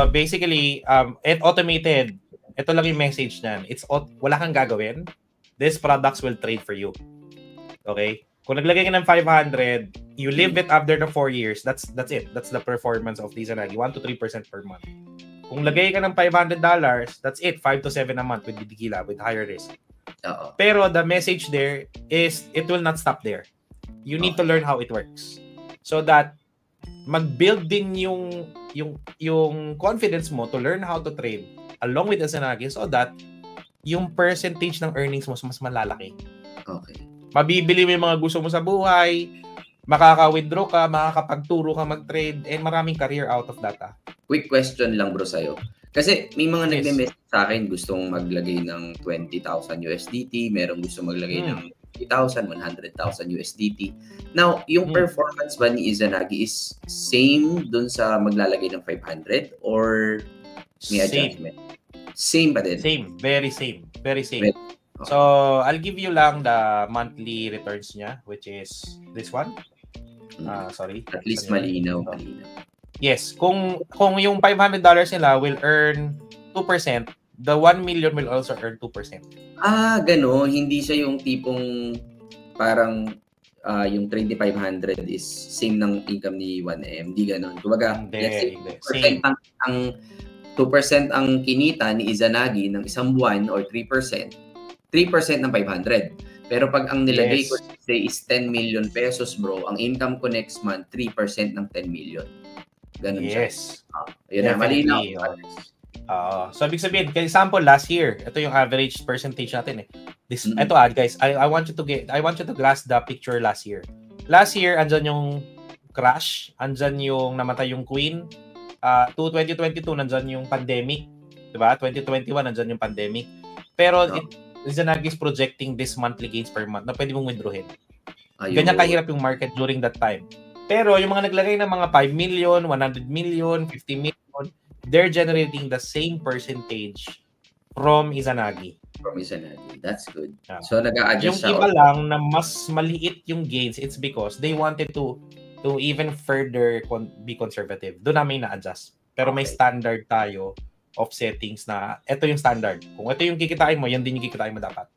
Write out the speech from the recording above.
basically, it automated. Ito lang yung message niyan. Wala kang gagawin. These products will trade for you. Okay? Kung naglagay ka ng 500, you live it after the 4 years, that's it. That's the performance of Izanagi, 1 to 3% per month. Kung lagay ka ng $500, that's it, 5 to 7 a month with Bidikila, with higher risk. Pero the message there is, it will not stop there. You need to learn how it works. So that, mag-build din yung confidence mo to learn how to trade along with Izanagi so that yung percentage ng earnings mo mas malalaki. Okay. Mabibili mo yung mga gusto mo sa buhay, makaka-withdraw ka, makakapagturo ka mag-trade, and maraming career out of that. Quick question lang bro sa'yo. Kasi may mga nagme-message sa akin gustong maglagay ng 20,000 USDT, merong gusto maglagay ng 50,000, 100,000 USDT. Now, yung performance ba ni Izanagi is same dun sa maglalagay ng 500 or may adjustment? Same pa din? Same. Very same. Very same. Okay. So, I'll give you lang the monthly returns niya, which is this one. Sorry. At least malinaw. Yes. Kung yung $500 nila will earn 2%, the 1 million will also earn 2%. Gano'n. Hindi siya yung tipong parang yung 3,500 is same ng income ni 1M. Hindi gano'n. Kumbaga, let's say 2% ang 2% ang kinita ni Izanagi ng isang buwan or 3% ng 500. Pero pag ang nilagay ko say is 10 million pesos, bro, ang income ko next month 3% ng 10 million. Ganun siya. Yun na, malinaw. So, ibig sabihin, for example, last year, ito yung average percentage natin eh. Ito guys, I want you to grasp the picture last year. Last year, andyan yung crash, andyan yung namatay yung queen. 2022, nandyan yung pandemic. Diba? 2021, nandyan yung pandemic. Pero, Izanagi is projecting this monthly gains per month na pwede mong withdrawin. Ganyan kahirap yung market during that time. Pero, yung mga naglagay ng mga 5 million, 100 million, 50 million, they're generating the same percentage from Izanagi. That's good. So, nag-a-adjust yung iba lang na mas maliit yung gains, it's because they wanted to even further be conservative. Doon namin na-adjust. Pero may standard tayo of settings na ito yung standard. Kung ito yung kikitain mo, yan din yung kikitain mo dapat.